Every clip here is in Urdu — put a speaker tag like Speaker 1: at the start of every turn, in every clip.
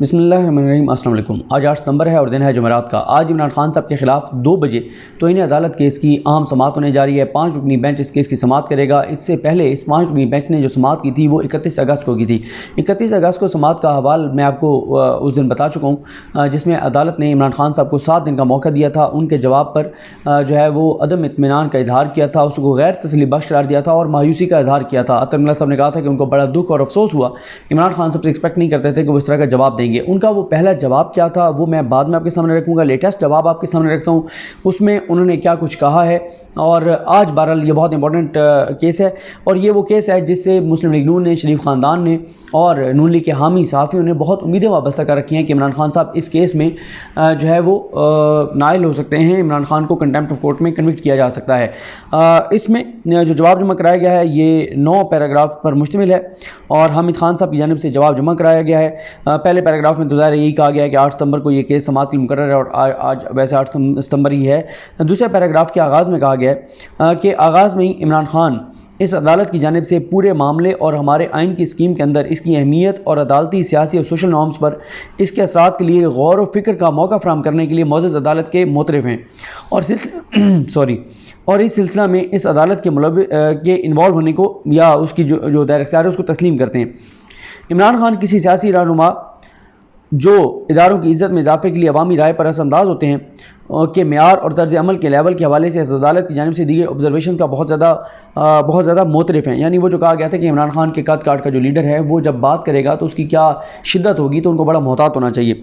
Speaker 1: بسم اللہ الرحمن الرحیم۔ السلام علیکم۔ آج 8 ستمبر ہے اور دن ہے جمعرات کا۔ آج عمران خان صاحب کے خلاف 2 بجے توہین عدالت کیس کی اہم سماعت ہونے جا رہی ہے۔ 5 رکنی بینچ اس کیس کی سماعت کرے گا۔ اس سے پہلے اس 5 رکنی بینچ نے جو سماعت کی تھی وہ 31 اگست کو کی تھی۔ 31 اگست کو سماعت کا حوال میں آپ کو اس دن بتا چکا ہوں، جس میں عدالت نے عمران خان صاحب کو 7 دن کا موقع دیا تھا۔ ان کے جواب پر جو ہے وہ عدم اطمینان کا اظہار کیا تھا، اس کو غیر تسلی بخش قرار دیا تھا اور مایوسی کا اظہار کیا تھا۔ عطر ملا صاحب نے کہا تھا کہ ان کو بڑا دکھ اور افسوس ہوا، عمران خان صاحب سے ایکسپیکٹ نہیں کرتے تھے کہ وہ اس طرح کا جواب دیں گے۔ ان کا وہ پہلا جواب کیا تھا وہ میں بعد میں آپ کے سامنے رکھوں گا، لیٹسٹ جواب آپ کے سامنے رکھتا ہوں، اس میں انہوں نے کیا کچھ کہا ہے۔ اور آج بہرحال یہ بہت امپورٹنٹ کیس ہے، اور یہ وہ کیس ہے جس سے مسلم لیگ نون نے، شریف خاندان نے اور نون لیگ کے حامی صحافیوں نے بہت امیدیں وابستہ کر رکھی ہیں کہ عمران خان صاحب اس کیس میں جو ہے وہ نائل ہو سکتے ہیں، عمران خان کو کنٹیمپٹ آف کورٹ میں کنوکٹ کیا جا سکتا ہے۔ اس میں جو جواب جمع کرایا گیا ہے یہ 9 پیراگراف پر مشتمل ہے اور حامد خان صاحب کی جانب سے جواب جمع کرایا گیا ہے۔ پہلے پیراگراف میں تو ظاہر یہی کہا گیا ہے کہ 8 ستمبر کو یہ کیس سماعت کے لیے مقرر ہے اور آج ویسے 8 ستمبر ہی ہے۔ دوسرے پیراگراف کے آغاز میں کہا گیا ہے کہ آغاز میں ہی عمران خان اس عدالت کی جانب سے پورے معاملے اور ہمارے آئین کی اسکیم کے اندر اس کی اہمیت اور عدالتی، سیاسی اور سوشل نارمز پر اس کے اثرات کے لیے غور و فکر کا موقع فراہم کرنے کے لیے معزز عدالت کے معترف ہیں اور اس سلسلہ میں اس عدالت کے انوالو ہونے کو یا اس کی جو دائرہ اختیار ہے اس کو تسلیم کرتے ہیں۔ عمران خان کسی سیاسی رہنما جو اداروں کی عزت میں اضافے کے لیے عوامی رائے پر اثر انداز ہوتے ہیں کے معیار اور طرز عمل کے لیول کے حوالے سے اس عدالت کی جانب سے دی گئی آبزرویشنز کا بہت زیادہ معترف ہیں۔ یعنی وہ جو کہا گیا تھا کہ عمران خان کے قد کاٹ کا جو لیڈر ہے وہ جب بات کرے گا تو اس کی کیا شدت ہوگی، تو ان کو بڑا محتاط ہونا چاہیے،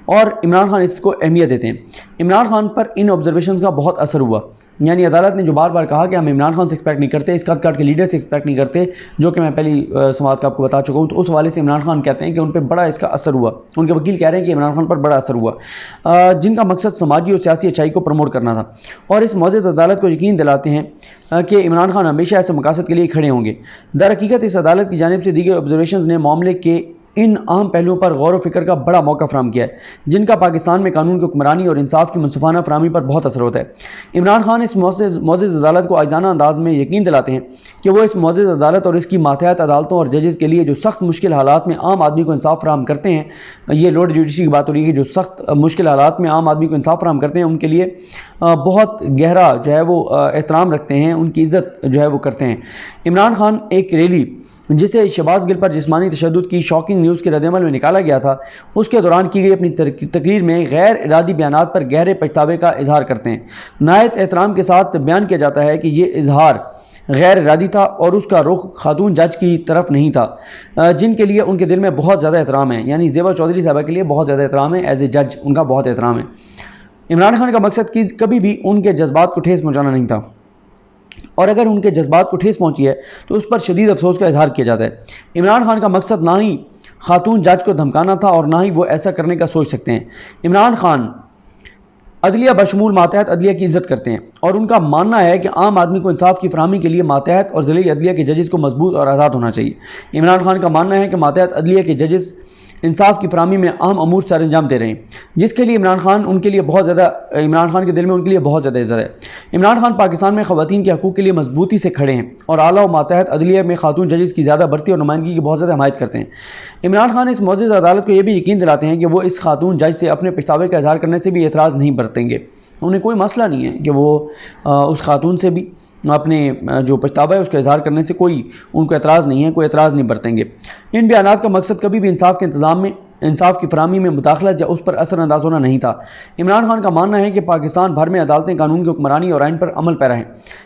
Speaker 1: اور عمران خان اس کو اہمیت دیتے ہیں۔ عمران خان پر ان آبزرویشنز کا بہت اثر ہوا، یعنی عدالت نے جو بار بار کہا کہ ہم عمران خان سے ایکسپیکٹ نہیں کرتے، اس قد کاٹ کے لیڈر سے ایکسپیکٹ نہیں کرتے، جو کہ میں پہلی سماعت کا آپ کو بتا چکا ہوں، تو اس حوالے سے عمران خان کہتے ہیں کہ ان پہ بڑا اس کا اثر ہوا۔ ان کے وکیل کہہ رہے ہیں کہ عمران خان پر بڑا اثر ہوا، جن کا مقصد سماجی اور سیاسی اچھائی کو پروموٹ کرنا تھا، اور اس معزز عدالت کو یقین دلاتے ہیں کہ عمران خان ہمیشہ ایسے مقاصد کے لیے کھڑے ہوں گے۔ در حقیقت اس عدالت کی جانب سے دی گئی آبزرویشنز نے معاملے کے ان اہم پہلوؤں پر غور و فکر کا بڑا موقع فراہم کیا ہے جن کا پاکستان میں قانون کی حکمرانی اور انصاف کی منصفانہ فراہمی پر بہت اثر ہوتا ہے۔ عمران خان اس معزز عدالت کو عاجزانہ انداز میں یقین دلاتے ہیں کہ وہ اس معزز عدالت اور اس کی ماتحت عدالتوں اور ججز کے لیے جو سخت مشکل حالات میں عام آدمی کو انصاف فراہم کرتے ہیں، یہ لارڈ جوڈیشری کی بات ہو رہی ہے، جو سخت مشکل حالات میں عام آدمی کو انصاف فراہم کرتے ہیں، ان کے لیے بہت گہرا جو ہے وہ احترام رکھتے ہیں، ان کی عزت جو ہے وہ کرتے ہیں۔ عمران خان ایک ریلی جسے شہباز گل پر جسمانی تشدد کی شاکنگ نیوز کے رد عمل میں نکالا گیا تھا، اس کے دوران کی گئی اپنی تقریر میں غیر ارادی بیانات پر گہرے پچھتاوے کا اظہار کرتے ہیں۔ نہایت احترام کے ساتھ بیان کیا جاتا ہے کہ یہ اظہار غیر ارادی تھا اور اس کا رخ خاتون جج کی طرف نہیں تھا، جن کے لیے ان کے دل میں بہت زیادہ احترام ہے، یعنی زیبا چودھری صاحبہ کے لیے بہت زیادہ احترام ہے، ایز اے جج ان کا بہت احترام ہے۔ عمران خان کا مقصد کبھی بھی ان کے جذبات کو ٹھیس پہنچانا نہیں تھا، اور اگر ان کے جذبات کو ٹھیس پہنچی ہے تو اس پر شدید افسوس کا اظہار کیا جاتا ہے۔ عمران خان کا مقصد نہ ہی خاتون جج کو دھمکانا تھا اور نہ ہی وہ ایسا کرنے کا سوچ سکتے ہیں۔ عمران خان عدلیہ بشمول ماتحت عدلیہ کی عزت کرتے ہیں اور ان کا ماننا ہے کہ عام آدمی کو انصاف کی فراہمی کے لیے ماتحت اور ضلعی عدلیہ کے ججز کو مضبوط اور آزاد ہونا چاہیے۔ عمران خان کا ماننا ہے کہ ماتحت عدلیہ کے ججز انصاف کی فراہمی میں اہم امور سر انجام دے رہے ہیں، جس کے لیے عمران خان کے دل میں ان کے لیے بہت زیادہ عزت ہے۔ عمران خان پاکستان میں خواتین کے حقوق کے لیے مضبوطی سے کھڑے ہیں اور اعلیٰ و ماتحت عدلیہ میں خاتون ججز کی زیادہ بھرتی اور نمائندگی کی بہت زیادہ حمایت کرتے ہیں۔ عمران خان اس معزز عدالت کو یہ بھی یقین دلاتے ہیں کہ وہ اس خاتون جج سے اپنے پچھتاوے کا اظہار کرنے سے بھی اعتراض نہیں برتیں گے۔ انہیں کوئی مسئلہ نہیں ہے کہ وہ اس خاتون سے بھی اپنے جو پچھتاوا ہے اس کا اظہار کرنے سے کوئی ان کو اعتراض نہیں ہے، کوئی اعتراض نہیں برتیں گے۔ ان بیانات کا مقصد کبھی بھی انصاف کے انتظام میں، انصاف کی فراہمی میں مداخلت یا اس پر اثر انداز ہونا نہیں تھا۔ عمران خان کا ماننا ہے کہ پاکستان بھر میں عدالتیں قانون کی حکمرانی اور آئین پر عمل پیرا ہیں۔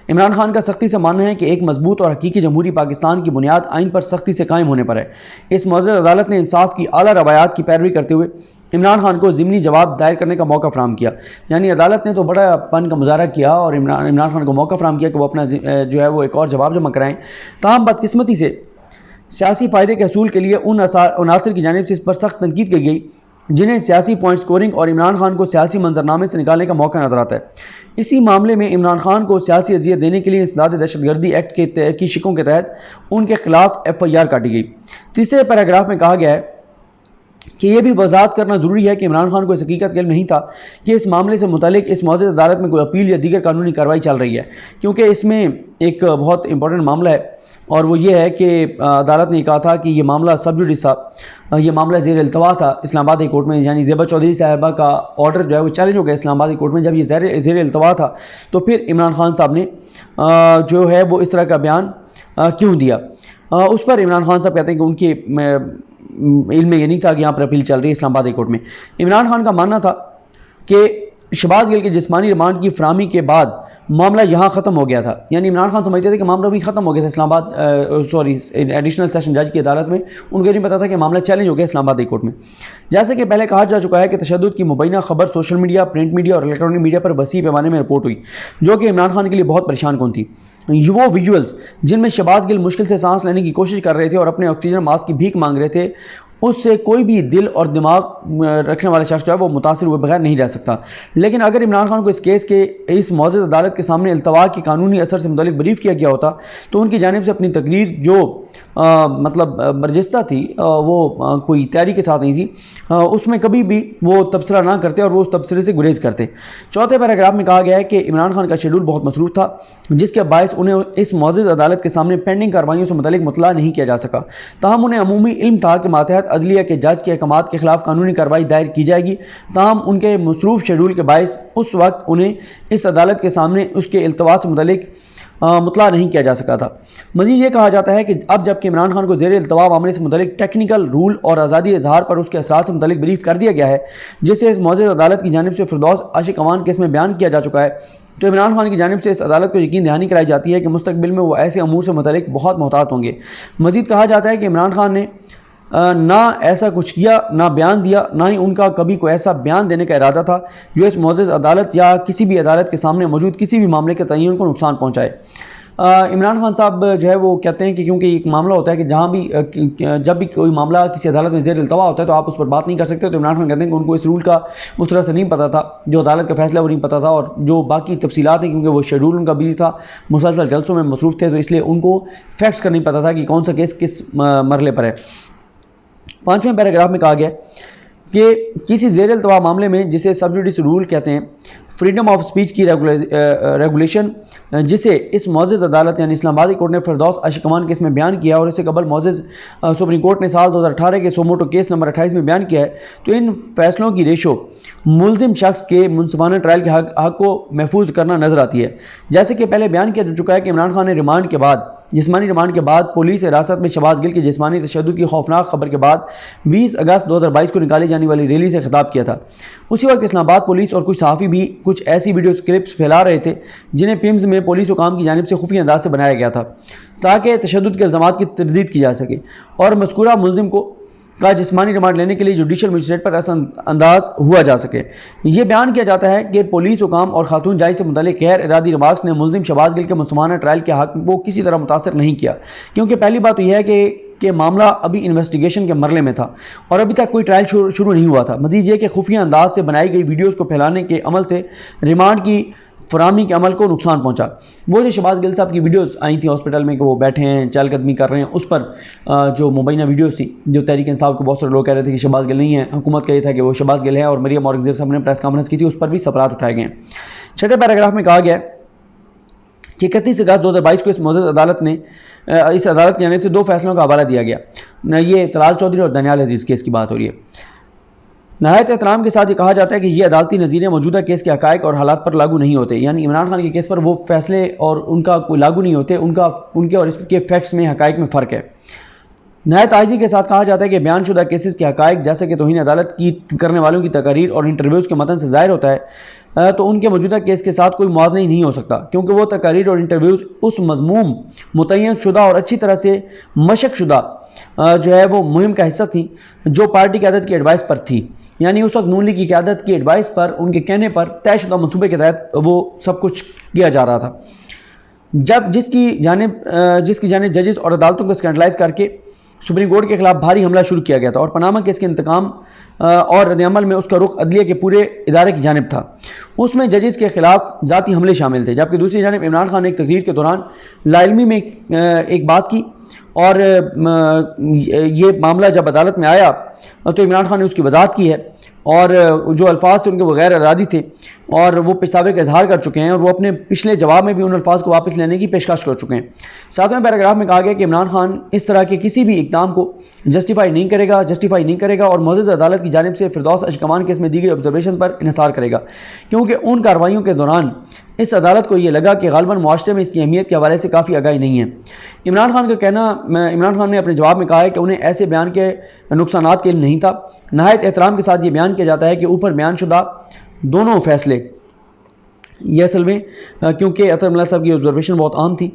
Speaker 1: عمران خان کا سختی سے ماننا ہے کہ ایک مضبوط اور حقیقی جمہوری پاکستان کی بنیاد آئین پر سختی سے قائم ہونے پر ہے۔ اس معزز عدالت نے انصاف کی اعلیٰ روایات کی پیروی کرتے ہوئے عمران خان کو ضمنی جواب دائر کرنے کا موقع فراہم کیا، یعنی عدالت نے تو بڑا پن کا مظاہرہ کیا اور عمران خان کو موقع فراہم کیا کہ وہ اپنا جو ہے وہ ایک اور جواب جمع کرائیں۔ تاہم بدقسمتی سے سیاسی فائدے کے حصول کے لیے ان عناصر کی جانب سے اس پر سخت تنقید کی گئی جنہیں سیاسی پوائنٹ سکورنگ اور عمران خان کو سیاسی منظرنامے سے نکالنے کا موقع نظر آتا ہے۔ اسی معاملے میں عمران خان کو سیاسی اذیت دینے کے لیے انسداد دہشت گردی ایکٹ کی شقوں کے تحت ان کے خلاف FIR کاٹی گئی۔ تیسرے پیراگراف میں کہا گیا ہے کہ یہ بھی وضاحت کرنا ضروری ہے کہ عمران خان کو اس حقیقت کا علم نہیں تھا کہ اس معاملے سے متعلق اس معزز عدالت میں کوئی اپیل یا دیگر قانونی کارروائی چل رہی ہے، کیونکہ اس میں ایک بہت امپورٹنٹ معاملہ ہے اور وہ یہ ہے کہ عدالت نے کہا تھا کہ یہ معاملہ سب جوڈیس تھا، یہ معاملہ زیر التوا تھا اسلام آباد ہائی کورٹ میں، یعنی زیبا چودھری صاحبہ کا آرڈر جو ہے وہ چیلنج ہو گیا اسلام آباد ہائی کورٹ میں۔ جب یہ زیر التوا تھا تو پھر عمران خان صاحب نے جو ہے وہ اس طرح کا بیان کیوں دیا؟ اس پر عمران خان صاحب کہتے ہیں کہ ان کے علم میں یہ نہیں تھا کہ یہاں پر اپیل چل رہی ہے اسلام آباد ہائی کورٹ میں۔ عمران خان کا ماننا تھا کہ شہباز گل کے جسمانی ریمانڈ کی فراہمی کے بعد معاملہ یہاں ختم ہو گیا تھا، یعنی عمران خان سمجھتے تھے کہ معاملہ بھی ختم ہو گیا تھا اسلام آباد ایڈیشنل سیشن جج کی عدالت میں، ان کو نہیں پتا تھا کہ معاملہ چیلنج ہو گیا اسلام آباد ہائی کورٹ میں۔ جیسے کہ پہلے کہا جا چکا ہے کہ تشدد کی مبینہ خبر سوشل میڈیا، پرنٹ میڈیا اور الیکٹرانک میڈیا پر وسیع پیمانے میں رپورٹ ہوئی، جو کہ عمران خان کے لیے بہت پریشان کن تھی۔ وہ ویژولز جن میں شہباز گل مشکل سے سانس لینے کی کوشش کر رہے تھے اور اپنے آکسیجن ماسک کی بھیک مانگ رہے تھے، اس سے کوئی بھی دل اور دماغ رکھنے والا شخص جو ہے وہ متاثر ہوئے بغیر نہیں رہ سکتا۔ لیکن اگر عمران خان کو اس کیس کے اس معزز عدالت کے سامنے التوا کے قانونی اثر سے متعلق بریف کیا گیا ہوتا تو ان کی جانب سے اپنی تقریر جو مطلب برجستہ تھی، وہ کوئی تیاری کے ساتھ نہیں تھی، اس میں کبھی بھی وہ تبصرہ نہ کرتے اور وہ اس تبصرے سے گریز کرتے۔ چوتھے پیراگراف میں کہا گیا ہے کہ عمران خان کا شیڈول بہت مصروف تھا، جس کے باعث انہیں اس معزز عدالت کے سامنے پینڈنگ کارروائیوں سے متعلق مطلع نہیں کیا جا سکا۔ تاہم انہیں عمومی علم تھا کہ ماتحت عدلیہ کے جج کے احکامات کے خلاف قانونی کارروائی دائر کی جائے گی، تاہم ان کے مصروف شیڈول کے باعث اس وقت انہیں اس عدالت کے سامنے اس کے التوا سے متعلق مطلع نہیں کیا جا سکا تھا۔ مزید یہ کہا جاتا ہے کہ اب جب کہ عمران خان کو زیر التوا معاملے سے متعلق ٹیکنیکل رول اور آزادی اظہار پر اس کے اثرات سے متعلق بریف کر دیا گیا ہے، جسے اس معزز عدالت کی جانب سے فردوس عاشق اوان کیس میں بیان کیا جا چکا ہے، تو عمران خان کی جانب سے اس عدالت کو یقین دہانی کرائی جاتی ہے کہ مستقبل میں وہ ایسے امور سے متعلق بہت محتاط ہوں گے۔ مزید کہا جاتا ہے کہ عمران خان نے نہ ایسا کچھ کیا، نہ بیان دیا، نہ ہی ان کا کبھی کوئی ایسا بیان دینے کا ارادہ تھا جو اس معزز عدالت یا کسی بھی عدالت کے سامنے موجود کسی بھی معاملے کے تعین کو نقصان پہنچائے۔ عمران خان صاحب جو ہے وہ کہتے ہیں کہ کیونکہ ایک معاملہ ہوتا ہے کہ جہاں بھی جب بھی کوئی معاملہ کسی عدالت میں زیر التوا ہوتا ہے تو آپ اس پر بات نہیں کر سکتے، تو عمران خان کہتے ہیں کہ ان کو اس رول کا اس طرح سے نہیں پتہ تھا، جو عدالت کا فیصلہ وہ نہیں پتہ تھا، اور جو باقی تفصیلات ہیں کیونکہ وہ شیڈول ان کا بزی تھا، مسلسل جلسوں میں مصروف تھے، تو اس لیے ان کو فیکٹس کا نہیں پتہ تھا کہ کون سا کیس کس مرحلے پر ہے۔ 5ویں پیراگراف میں کہا گیا کہ کسی زیر التوا معاملے میں جسے سب جوڈیس رول کہتے ہیں، فریڈم آف سپیچ کی ریگولیشن، جسے اس معزز عدالت یعنی اسلام آباد کورٹ نے فردوس عاشق اوان کیس میں بیان کیا اور اسے قبل معزز سپریم کورٹ نے سال 2018 کے سوموٹو کیس نمبر 28 میں بیان کیا ہے، تو ان فیصلوں کی ریشو ملزم شخص کے منصفانہ ٹرائل کے حق کو محفوظ کرنا نظر آتی ہے۔ جیسے کہ پہلے بیان کیا جا چکا ہے کہ عمران خان نے ریمانڈ کے بعد جسمانی ریمانڈ کے بعد پولیس حراست میں شہباز گل کے جسمانی تشدد کی خوفناک خبر کے بعد 20 اگست 2022 کو نکالی جانے والی ریلی سے خطاب کیا تھا۔ اسی وقت اسلام آباد پولیس اور کچھ صحافی بھی کچھ ایسی ویڈیو کلپس پھیلا رہے تھے جنہیں پیمز میں پولیس حکام کی جانب سے خفیہ انداز سے بنایا گیا تھا تاکہ تشدد کے الزامات کی تردید کی جا سکے اور مذکورہ ملزم کا جسمانی ریمانڈ لینے کے لیے جوڈیشل مجسٹریٹ پر اثر انداز ہوا جا سکے۔ یہ بیان کیا جاتا ہے کہ پولیس حکام اور خاتون جج سے متعلق غیر ارادی ریمارکس نے ملزم شہباز گل کے منصفانہ ٹرائل کے حق کو کسی طرح متاثر نہیں کیا، کیونکہ پہلی بات تو یہ ہے کہ معاملہ ابھی انویسٹیگیشن کے مرحلے میں تھا اور ابھی تک کوئی ٹرائل شروع نہیں ہوا تھا۔ مزید یہ کہ خفیہ انداز سے بنائی گئی ویڈیوز کو پھیلانے کے عمل سے ریمانڈ کی فراہمی کے عمل کو نقصان پہنچا۔ وہ جو شہباز گل صاحب کی ویڈیوز آئی تھیں ہاسپٹل میں کہ وہ بیٹھے ہیں چہل قدمی کر رہے ہیں، اس پر جو مبینہ ویڈیوز تھی جو تحریک انصاف کو بہت سارے لوگ کہہ رہے تھے کہ شہباز گل نہیں ہے، حکومت کا یہ تھا کہ وہ شہباز گل ہے، اور مریم اورنگزیب صاحب نے پریس کانفرنس کی تھی، اس پر بھی سوالات اٹھائے گئے ہیں۔ 6 پیراگراف میں کہا گیا کہ 31 اگست 2022 کو اس معزز عدالت نے اس عدالت کی جانب سے 2 فیصلوں کا حوالہ دیا گیا۔ یہ طلال چودھری اور دانیال عزیز کیس کی بات ہو رہی ہے۔ نہایت احترام کے ساتھ یہ کہا جاتا ہے کہ یہ عدالتی نظریے موجودہ کیس کے حقائق اور حالات پر لاگو نہیں ہوتے، یعنی عمران خان کے کیس پر وہ فیصلے اور ان کا کوئی لاگو نہیں ہوتے، ان کے اور اس کے فیکٹس میں حقائق میں فرق ہے۔ نہایت عاجزی کے ساتھ کہا جاتا ہے کہ بیان شدہ کیسز کے حقائق جیسے کہ توہین عدالت کی کرنے والوں کی تقاریر اور انٹرویوز کے متن سے ظاہر ہوتا ہے، تو ان کے موجودہ کیس کے ساتھ کوئی موازنہ ہی نہیں ہو سکتا، کیونکہ وہ تقاریر اور انٹرویوز اس مضموم متعین شدہ اور اچھی طرح سے مشق شدہ جو ہے وہ مہم کا حصہ تھیں جو پارٹی قیادت کی ایڈوائس پر تھی، یعنی اس وقت نون لیگ کی قیادت کی ایڈوائس پر، ان کے کہنے پر طے شدہ منصوبے کے تحت وہ سب کچھ کیا جا رہا تھا۔ جس کی جانب ججز اور عدالتوں کو اسکینڈلائز کر کے سپریم کورٹ کے خلاف بھاری حملہ شروع کیا گیا تھا، اور پاناما کیس کے انتقام اور رد عمل میں اس کا رخ عدلیہ کے پورے ادارے کی جانب تھا۔ اس میں ججز کے خلاف ذاتی حملے شامل تھے، جبکہ دوسری جانب عمران خان نے ایک تقریر کے دوران لا علمی میں ایک بات کی، اور یہ معاملہ جب عدالت میں آیا تو عمران خان نے اس کی وضاحت کی ہے، اور جو الفاظ تھے ان کے وہ غیر ارادی تھے اور وہ پچھتاوے کا اظہار کر چکے ہیں اور وہ اپنے پچھلے جواب میں بھی ان الفاظ کو واپس لینے کی پیشکش کر چکے ہیں۔ 7ویں پیراگراف میں کہا گیا کہ عمران خان اس طرح کے کسی بھی اقدام کو جسٹیفائی نہیں کرے گا اور معزز عدالت کی جانب سے فردوس اشکمان کیس میں دی گئی آبزرویشنز پر انحصار کرے گا، کیونکہ ان کارروائیوں کے دوران اس عدالت کو یہ لگا کہ غالباً معاشرے میں اس کی اہمیت کے حوالے سے کافی آگاہی نہیں ہے۔ عمران خان نے اپنے جواب میں کہا ہے کہ انہیں ایسے بیان کے نقصانات کے علم نہیں تھا۔ نہایت احترام کے ساتھ یہ بیان کیا جاتا ہے کہ اوپر بیان شدہ دونوں فیصلے، یہ اصل میں کیونکہ اطہر ملا صاحب کی آبزرویشن بہت عام تھی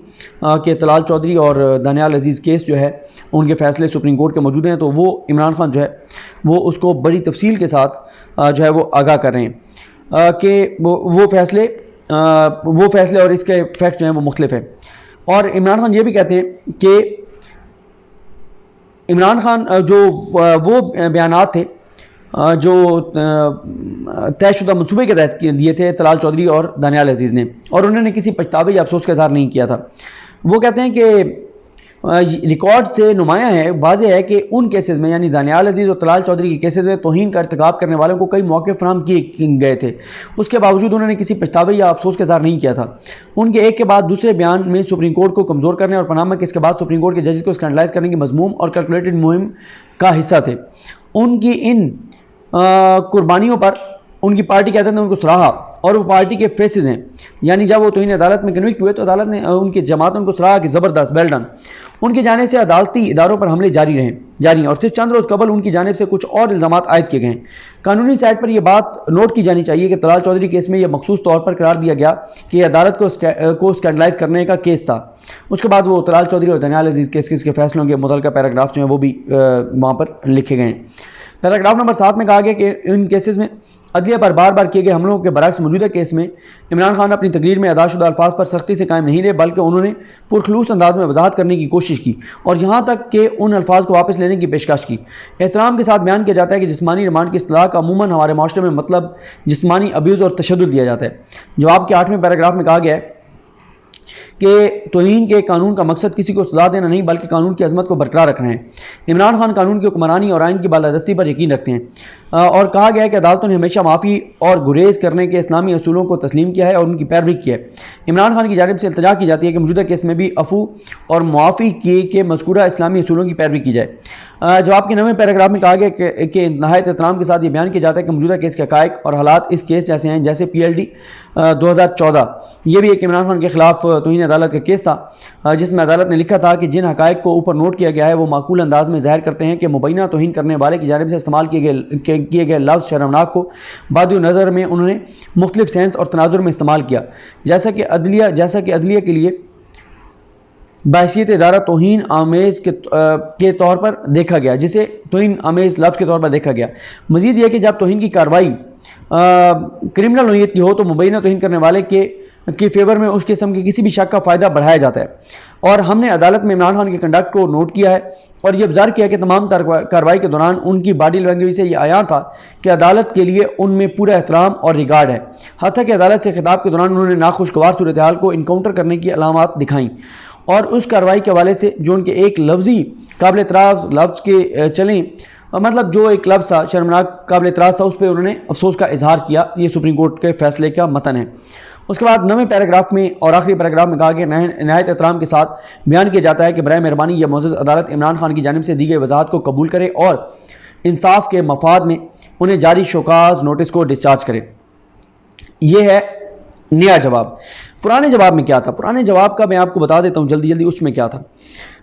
Speaker 1: کہ طلال چودھری اور دانیال عزیز کیس جو ہے ان کے فیصلے سپریم کورٹ کے موجود ہیں، تو وہ عمران خان جو ہے وہ اس کو بڑی تفصیل کے ساتھ جو ہے وہ آگاہ کر رہے ہیں کہ وہ فیصلے اور اس کے فیکٹ جو ہیں وہ مختلف ہیں۔ اور عمران خان یہ بھی کہتے ہیں کہ عمران خان جو وہ بیانات تھے جو طے شدہ منصوبے کے تحت دیے تھے طلال چودھری اور دانیال عزیز نے، اور انہوں نے کسی پچھتاوے یا افسوس کا اظہار نہیں کیا تھا۔ وہ کہتے ہیں کہ ریکارڈ سے نمایاں ہے، واضح ہے کہ ان کیسز میں یعنی دانیال عزیز اور طلال چودھری کے کیسز میں توہین کا ارتکاب کرنے والوں کو کئی موقع فراہم کیے گئے تھے، اس کے باوجود انہوں نے کسی پچھتاوے یا افسوس کا اظہار نہیں کیا تھا۔ ان کے ایک کے بعد دوسرے بیان میں سپریم کورٹ کو کمزور کرنے اور پاناما کیس کے بعد سپریم کورٹ کے ججز کو اسکینڈلائز کرنے کی مذموم اور کیلکولیٹڈ مہم کا حصہ تھے۔ ان کی ان قربانیوں پر ان کی پارٹی کہتے ہیں ان کو سراہا، اور وہ پارٹی کے فیسز ہیں، یعنی جب وہ توہین عدالت میں کنوکٹ ہوئے تو عدالت نے ان کی جماعت ان کو سراہا کہ زبردست، ویل ڈن۔ ان کی جانب سے عدالتی اداروں پر حملے جاری ہیں اور صرف چند روز قبل ان کی جانب سے کچھ اور الزامات عائد کیے گئے ہیں۔ قانونی سائٹ پر یہ بات نوٹ کی جانی چاہیے کہ طلال چودھری کیس میں یہ مخصوص طور پر قرار دیا گیا کہ یہ عدالت کو اسکینڈلائز کرنے کا کیس تھا۔ اس کے بعد وہ طلال چودھری اور دانیال عزیز کیس کے فیصلوں کے متعلقہ پیراگراف جو ہیں وہ بھی وہاں پر لکھے گئے ہیں۔ پیراگراف نمبر 7 میں کہا گیا کہ ان کیسز میں عدلیہ پر بار بار کیے گئے حملوں کے برعکس موجودہ کیس میں عمران خان اپنی تقریر میں ادا شدہ الفاظ پر سختی سے قائم نہیں رہے، بلکہ انہوں نے پرخلوص انداز میں وضاحت کرنے کی کوشش کی اور یہاں تک کہ ان الفاظ کو واپس لینے کی پیشکش کی۔ احترام کے ساتھ بیان کیا جاتا ہے کہ جسمانی ریمانڈ کی اصطلاح کا عموماً ہمارے معاشرے میں مطلب جسمانی ابیوز اور تشدد لیا جاتا ہے۔ جواب کے 8ویں پیراگراف میں کہا گیا ہے کہ توہین کے قانون کا مقصد کسی کو سزا دینا نہیں بلکہ قانون کی عظمت کو برقرار رکھنا ہے۔ عمران خان قانون کی حکمرانی اور آئین کی بالادستی پر یقین رکھتے ہیں اور کہا گیا ہے کہ عدالتوں نے ہمیشہ معافی اور گریز کرنے کے اسلامی اصولوں کو تسلیم کیا ہے اور ان کی پیروی کی ہے۔ عمران خان کی جانب سے التجا کی جاتی ہے کہ موجودہ کیس میں بھی عفو اور معافی کے مذکورہ اسلامی اصولوں کی پیروی کی جائے۔ جواب کے 9ویں پیراگراف میں کہا گیا کہ نہایت احترام کے ساتھ یہ بیان کیا جاتا ہے کہ موجودہ کیس کے حقائق اور حالات اس کیس جیسے ہیں جیسے PLD 2014، یہ بھی ایک عمران خان کے خلاف توہین عدالت کا کیس تھا جس میں عدالت نے لکھا تھا کہ جن حقائق کو اوپر نوٹ کیا گیا ہے وہ معقول انداز میں ظاہر کرتے ہیں کہ مبینہ توہین کرنے والے کی جانب سے استعمال کیے گئے لفظ شرمناک کو بعد نظر میں انہوں نے مختلف سینس اور تناظر میں استعمال کیا، جیسا کہ عدلیہ کے لیے بحیثیت ادارہ توہین آمیز کے طور پر دیکھا گیا، جسے توہین آمیز لفظ کے طور پر دیکھا گیا۔ مزید یہ کہ جب توہین کی کارروائی کرمنل نوعیت کی ہو تو مبینہ توہین کرنے والے کے فیور میں اس قسم کے کسی بھی شک کا فائدہ بڑھایا جاتا ہے، اور ہم نے عدالت میں عمران خان کے کنڈکٹ کو نوٹ کیا ہے اور یہ ابزار کیا کہ تمام کارروائی کے دوران ان کی باڈی لینگویج سے یہ عیاں تھا کہ عدالت کے لیے ان میں پورا احترام اور ریگارڈ ہے، حتیٰ کہ عدالت سے خطاب کے دوران انہوں نے ناخوشگوار صورتحال کو انکاؤنٹر کرنے کی علامات دکھائیں اور اس کارروائی کے حوالے سے جو ان کے ایک لفظی قابل اعتراض لفظ کے چلیں مطلب جو ایک لفظ تھا شرمناک قابل اعتراض تھا، اس پہ انہوں نے افسوس کا اظہار کیا۔ یہ سپریم کورٹ کے فیصلے کا متن ہے۔ اس کے بعد 9ویں پیراگراف میں اور آخری پیراگراف میں کہا کہ نہایت احترام کے ساتھ بیان کیا جاتا ہے کہ برائے مہربانی یہ معزز عدالت عمران خان کی جانب سے دی گئی وضاحت کو قبول کرے اور انصاف کے مفاد میں انہیں جاری شوکاز نوٹس کو ڈسچارج کرے۔ یہ ہے نیا جواب۔ پرانے جواب میں کیا تھا؟ پرانے جواب کا میں آپ کو بتا دیتا ہوں جلدی اس میں کیا تھا۔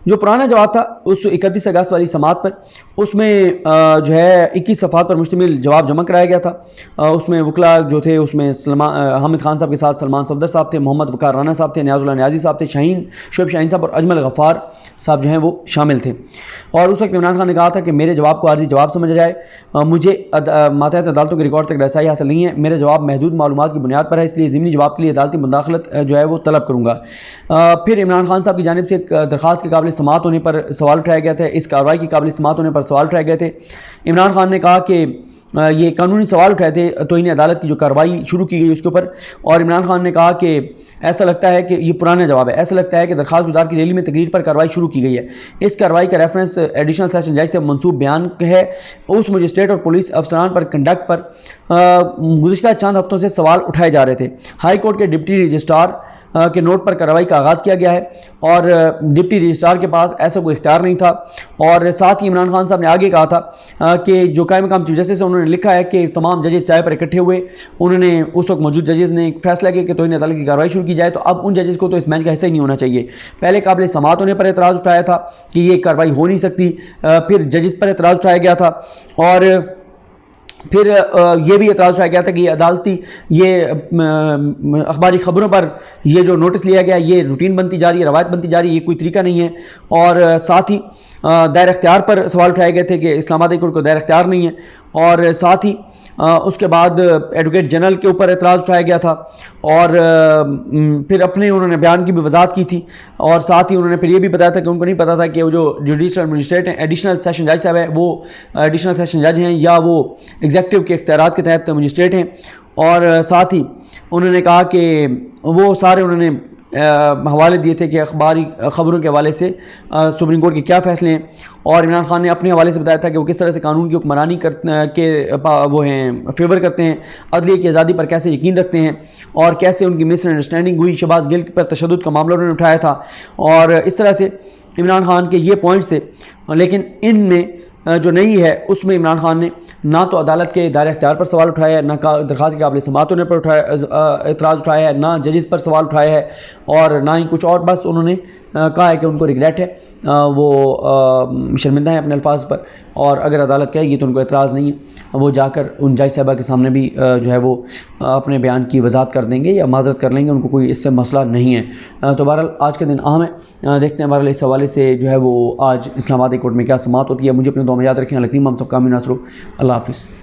Speaker 1: جو پرانا جواب تھا اس 31 اگست والی سماعت پر، اس میں جو ہے 21 صفحات پر مشتمل جواب جمع کرایا گیا تھا۔ اس میں وکلا جو تھے اس میں حامد خان صاحب کے ساتھ سلمان صفدر صاحب تھے، محمد وقار رانا صاحب تھے، نیاز اللہ نیازی صاحب تھے، شعیب شاہین صاحب اور اجمل غفار صاحب جو ہیں وہ شامل تھے۔ اور اس وقت عمران خان نے کہا تھا کہ میرے جواب کو عارضی جواب سمجھا جائے، مجھے ماتحت عدالتوں کے ریکارڈ تک رسائی حاصل نہیں ہے، میرا جواب محدود معلومات کی بنیاد پر ہے، اس لیے ضمنی جواب کے لیے عدالتی مداخلت جو ہے وہ طلب کروں گا۔ پھر عمران خان صاحب کی جانب سے ایک درخواست کے قابل سماعت ہونے پر سوال اٹھایا گیا تھا، اس کارروائی کی قابل سماعت ہونے پر سوال اٹھائے گئے تھے۔ عمران خان نے کہا کہ یہ قانونی سوال اٹھائے تھے توہین عدالت کی جو کارروائی شروع کی گئی اس کے اوپر، اور عمران خان نے کہا کہ ایسا لگتا ہے کہ یہ پرانا جواب ہے، ایسا لگتا ہے کہ درخواست گزار کی ریلی میں تقریر پر کارروائی شروع کی گئی ہے۔ اس کارروائی کا ریفرنس ایڈیشنل سیشن جج سے منسوب بیان ہے۔ اس مجسٹریٹ اور پولیس افسران پر کنڈکٹ پر گزشتہ چند ہفتوں سے سوال اٹھائے جا رہے تھے۔ ہائی کورٹ کے ڈپٹی رجسٹرار کے نوٹ پر کارروائی کا آغاز کیا گیا ہے اور ڈپٹی رجسٹرار کے پاس ایسا کوئی اختیار نہیں تھا، اور ساتھ ہی عمران خان صاحب نے آگے کہا تھا کہ جو قائم مقام چیف جسٹس ہے انہوں نے لکھا ہے کہ تمام ججز چائے پر اکٹھے ہوئے، انہوں نے اس وقت موجود ججز نے فیصلہ کیا کہ توہین عدالت کی کارروائی شروع کی جائے، تو اب ان ججز کو تو اس بینچ کا حصہ ہی نہیں ہونا چاہیے۔ پہلے قابل سماعت ہونے پر اعتراض اٹھایا تھا کہ یہ کارروائی ہو نہیں سکتی، پھر ججز پر اعتراض اٹھایا گیا تھا، اور پھر یہ بھی اعتراض اٹھایا گیا تھا کہ یہ عدالتی یہ اخباری خبروں پر یہ جو نوٹس لیا گیا یہ روٹین بنتی جا رہی ہے، روایت بنتی جا رہی ہے، یہ کوئی طریقہ نہیں ہے۔ اور ساتھ ہی دائر اختیار پر سوال اٹھائے گئے تھے کہ اسلام آباد ہائی کورٹ کو دائر اختیار نہیں ہے، اور ساتھ ہی اس کے بعد ایڈوکیٹ جنرل کے اوپر اعتراض اٹھایا گیا تھا، اور پھر اپنے انہوں نے بیان کی بھی وضاحت کی تھی، اور ساتھ ہی انہوں نے پھر یہ بھی بتایا تھا کہ ان کو نہیں پتا تھا کہ وہ جو جوڈیشل مجسٹریٹ ہیں ایڈیشنل سیشن جج صاحب ہے وہ ایڈیشنل سیشن جج ہیں یا وہ ایگزیکٹو کے اختیارات کے تحت مجسٹریٹ ہیں۔ اور ساتھ ہی انہوں نے کہا کہ وہ سارے انہوں نے حوالے دیے تھے کہ اخباری خبروں کے حوالے سے سپریم کورٹ کے کیا فیصلے ہیں، اور عمران خان نے اپنے حوالے سے بتایا تھا کہ وہ کس طرح سے قانون کی حکمرانی کے وہ ہیں فیور کرتے ہیں، عدلیہ کی آزادی پر کیسے یقین رکھتے ہیں، اور کیسے ان کی مس انڈرسٹینڈنگ ہوئی، شہباز گل پر تشدد کا معاملہ انہوں نے اٹھایا تھا، اور اس طرح سے عمران خان کے یہ پوائنٹس تھے۔ لیکن ان میں جو نئی ہے اس میں عمران خان نے نہ تو عدالت کے دائرہ اختیار پر سوال اٹھایا ہے، نہ درخواست کے قابل سماعت ہونے پر اعتراض اٹھایا ہے، نہ ججز پر سوال اٹھایا ہے، اور نہ ہی کچھ اور۔ بس انہوں نے کہا ہے کہ ان کو ریگریٹ ہے، وہ شرمندہ ہیں اپنے الفاظ پر، اور اگر عدالت کہے گی تو ان کو اعتراض نہیں ہے، وہ جا کر ان جج صاحبہ کے سامنے بھی جو ہے وہ اپنے بیان کی وضاحت کر دیں گے یا معذرت کر لیں گے، ان کو کوئی اس سے مسئلہ نہیں ہے۔ تو بہرحال آج کا دن اہم ہے، دیکھتے ہیں بہرحال اس حوالے سے جو ہے وہ آج اسلام آباد ہائی کورٹ میں کیا سماعت ہوتی ہے۔ مجھے اپنے دعا میں یاد رکھیں، اللہ کریم ہم سب کا آمین۔ اللہ حافظ۔